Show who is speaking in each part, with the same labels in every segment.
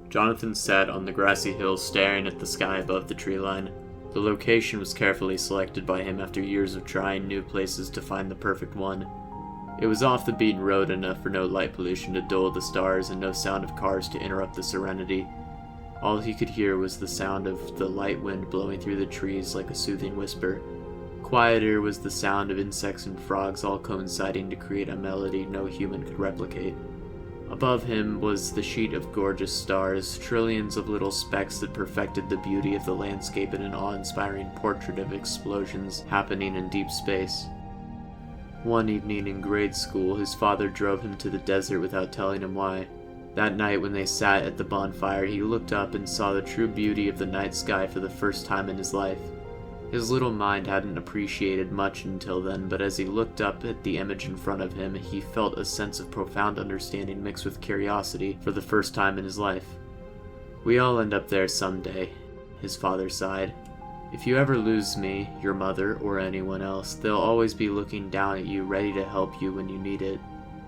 Speaker 1: Jonathan sat on the grassy hill staring at the sky above the tree line. The location was carefully selected by him after years of trying new places to find the perfect one. It was off the beaten road enough for no light pollution to dull the stars and no sound of cars to interrupt the serenity. All he could hear was the sound of the light wind blowing through the trees like a soothing whisper. Quieter was the sound of insects and frogs all coinciding to create a melody no human could replicate. Above him was the sheet of gorgeous stars, trillions of little specks that perfected the beauty of the landscape in an awe-inspiring portrait of explosions happening in deep space. One evening in grade school, his father drove him to the desert without telling him why. That night when they sat at the bonfire, he looked up and saw the true beauty of the night sky for the first time in his life. His little mind hadn't appreciated much until then, but as he looked up at the image in front of him, he felt a sense of profound understanding mixed with curiosity for the first time in his life. "We all end up there someday," his father sighed. "If you ever lose me, your mother, or anyone else, they'll always be looking down at you, ready to help you when you need it."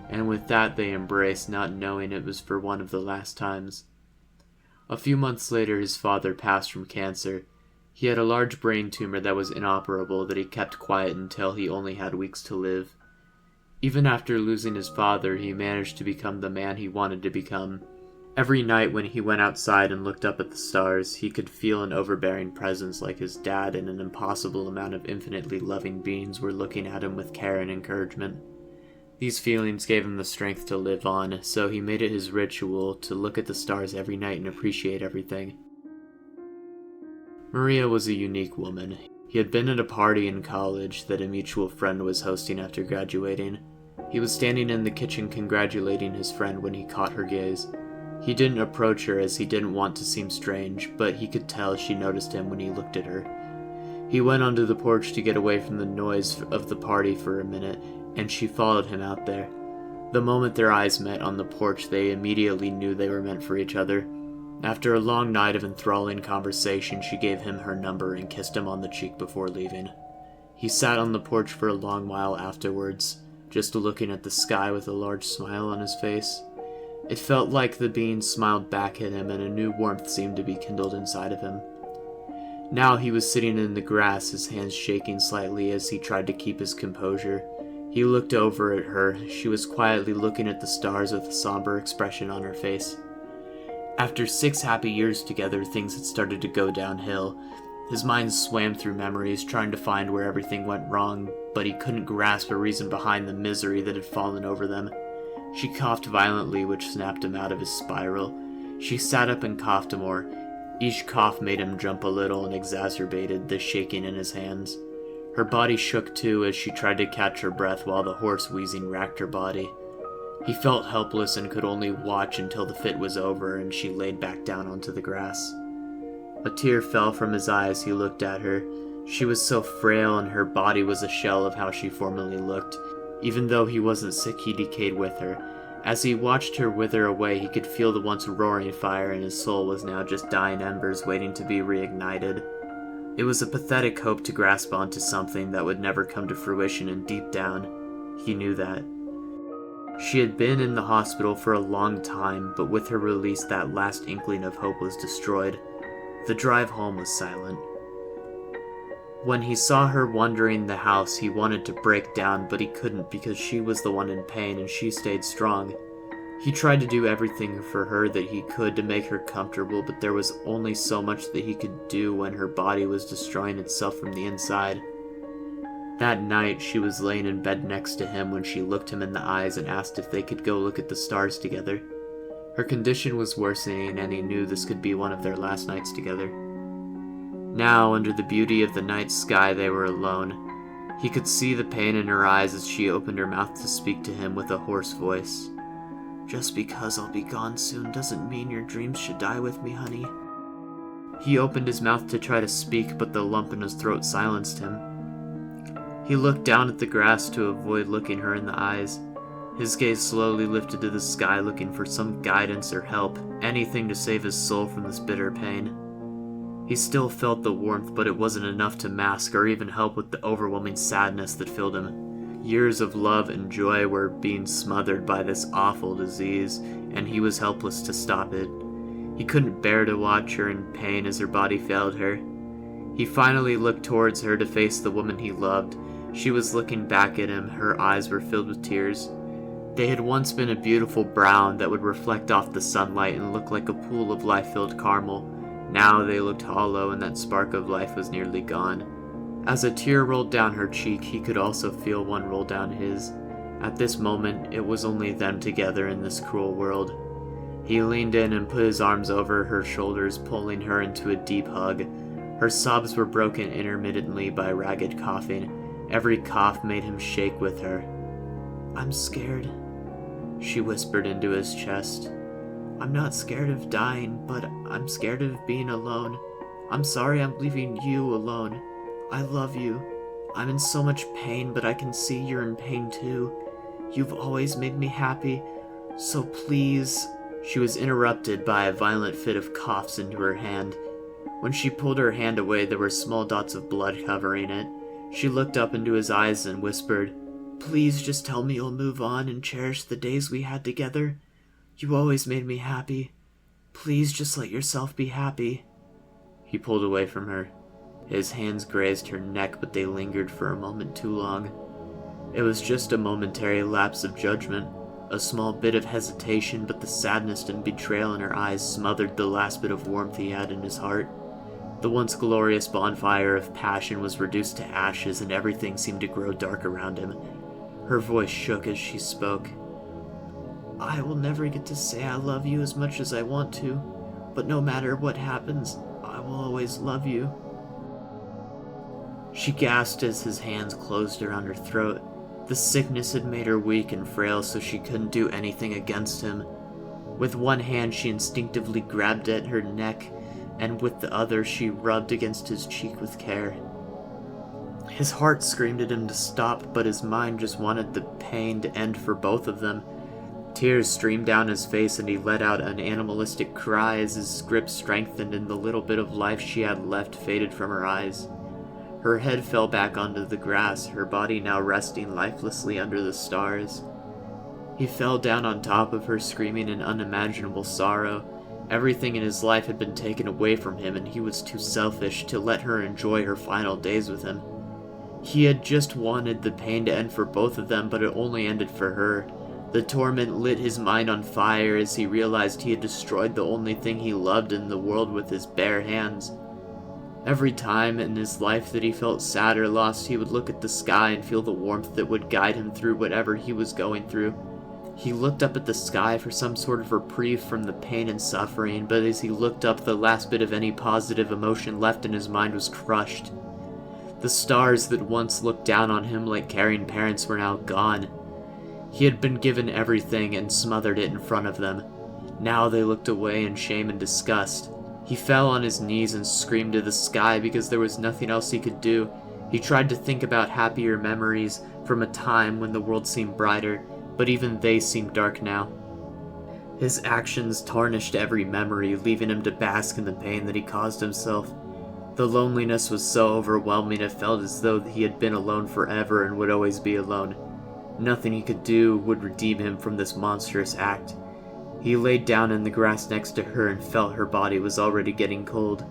Speaker 1: And with that they embraced, not knowing it was for one of the last times. A few months later, his father passed from cancer. He had a large brain tumor that was inoperable that he kept quiet until he only had weeks to live. Even after losing his father, he managed to become the man he wanted to become. Every night when he went outside and looked up at the stars, he could feel an overbearing presence like his dad, and an impossible amount of infinitely loving beings were looking at him with care and encouragement. These feelings gave him the strength to live on, so he made it his ritual to look at the stars every night and appreciate everything. Maria was a unique woman. He had been at a party in college that a mutual friend was hosting after graduating. He was standing in the kitchen congratulating his friend when he caught her gaze. He didn't approach her as he didn't want to seem strange, but he could tell she noticed him when he looked at her. He went onto the porch to get away from the noise of the party for a minute, and she followed him out there. The moment their eyes met on the porch, they immediately knew they were meant for each other. After a long night of enthralling conversation, she gave him her number and kissed him on the cheek before leaving. He sat on the porch for a long while afterwards, just looking at the sky with a large smile on his face. It felt like the beings smiled back at him, and a new warmth seemed to be kindled inside of him. Now he was sitting in the grass, his hands shaking slightly as he tried to keep his composure. He looked over at her. She was quietly looking at the stars with a somber expression on her face. After 6 happy years together, things had started to go downhill. His mind swam through memories, trying to find where everything went wrong, but he couldn't grasp a reason behind the misery that had fallen over them. She coughed violently, which snapped him out of his spiral. She sat up and coughed more. Each cough made him jump a little and exacerbated the shaking in his hands. Her body shook too as she tried to catch her breath while the hoarse wheezing racked her body. He felt helpless and could only watch until the fit was over and she laid back down onto the grass. A tear fell from his eye as he looked at her. She was so frail and her body was a shell of how she formerly looked. Even though he wasn't sick, he decayed with her. As he watched her wither away, he could feel the once roaring fire and his soul was now just dying embers waiting to be reignited. It was a pathetic hope to grasp onto something that would never come to fruition, and deep down, he knew that. She had been in the hospital for a long time, but with her release, that last inkling of hope was destroyed. The drive home was silent. When he saw her wandering the house, he wanted to break down, but he couldn't because she was the one in pain and she stayed strong. He tried to do everything for her that he could to make her comfortable, but there was only so much that he could do when her body was destroying itself from the inside. That night, she was laying in bed next to him when she looked him in the eyes and asked if they could go look at the stars together. Her condition was worsening, and he knew this could be one of their last nights together. Now, under the beauty of the night sky, they were alone. He could see the pain in her eyes as she opened her mouth to speak to him with a hoarse voice. "Just because I'll be gone soon doesn't mean your dreams should die with me, honey." He opened his mouth to try to speak, but the lump in his throat silenced him. He looked down at the grass to avoid looking her in the eyes. His gaze slowly lifted to the sky, looking for some guidance or help, anything to save his soul from this bitter pain. He still felt the warmth, but it wasn't enough to mask or even help with the overwhelming sadness that filled him. Years of love and joy were being smothered by this awful disease, and he was helpless to stop it. He couldn't bear to watch her in pain as her body failed her. He finally looked towards her to face the woman he loved. She was looking back at him, her eyes were filled with tears. They had once been a beautiful brown that would reflect off the sunlight and look like a pool of life-filled caramel. Now they looked hollow, and that spark of life was nearly gone. As a tear rolled down her cheek, he could also feel one roll down his. At this moment, it was only them together in this cruel world. He leaned in and put his arms over her shoulders, pulling her into a deep hug. Her sobs were broken intermittently by ragged coughing. Every cough made him shake with her. "I'm scared," she whispered into his chest. "I'm not scared of dying, but I'm scared of being alone. I'm sorry I'm leaving you alone. I love you. I'm in so much pain, but I can see you're in pain too. You've always made me happy, so please." She was interrupted by a violent fit of coughs into her hand. When she pulled her hand away, there were small dots of blood covering it. She looked up into his eyes and whispered, "Please just tell me you'll move on and cherish the days we had together. You always made me happy. Please just let yourself be happy." He pulled away from her. His hands grazed her neck, but they lingered for a moment too long. It was just a momentary lapse of judgment, a small bit of hesitation, but the sadness and betrayal in her eyes smothered the last bit of warmth he had in his heart. The once glorious bonfire of passion was reduced to ashes, and everything seemed to grow dark around him. Her voice shook as she spoke. "I will never get to say I love you as much as I want to, but no matter what happens, I will always love you." She gasped as his hands closed around her throat. The sickness had made her weak and frail, so she couldn't do anything against him. With one hand she instinctively grabbed at her neck, and with the other she rubbed against his cheek with care. His heart screamed at him to stop, but his mind just wanted the pain to end for both of them. Tears streamed down his face, and he let out an animalistic cry as his grip strengthened and the little bit of life she had left faded from her eyes. Her head fell back onto the grass, her body now resting lifelessly under the stars. He fell down on top of her, screaming in unimaginable sorrow. Everything in his life had been taken away from him, and he was too selfish to let her enjoy her final days with him. He had just wanted the pain to end for both of them, but it only ended for her. The torment lit his mind on fire as he realized he had destroyed the only thing he loved in the world with his bare hands. Every time in his life that he felt sad or lost, he would look at the sky and feel the warmth that would guide him through whatever he was going through. He looked up at the sky for some sort of reprieve from the pain and suffering, but as he looked up, the last bit of any positive emotion left in his mind was crushed. The stars that once looked down on him like caring parents were now gone. He had been given everything and smothered it in front of them. Now they looked away in shame and disgust. He fell on his knees and screamed to the sky because there was nothing else he could do. He tried to think about happier memories from a time when the world seemed brighter, but even they seemed dark now. His actions tarnished every memory, leaving him to bask in the pain that he caused himself. The loneliness was so overwhelming it felt as though he had been alone forever and would always be alone. Nothing he could do would redeem him from this monstrous act. He laid down in the grass next to her and felt her body was already getting cold.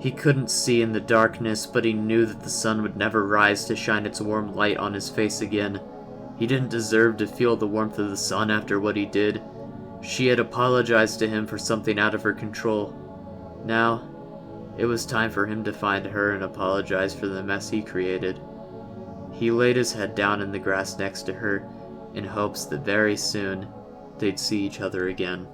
Speaker 1: He couldn't see in the darkness, but he knew that the sun would never rise to shine its warm light on his face again. He didn't deserve to feel the warmth of the sun after what he did. She had apologized to him for something out of her control. Now, it was time for him to find her and apologize for the mess he created. He laid his head down in the grass next to her, in hopes that very soon they'd see each other again.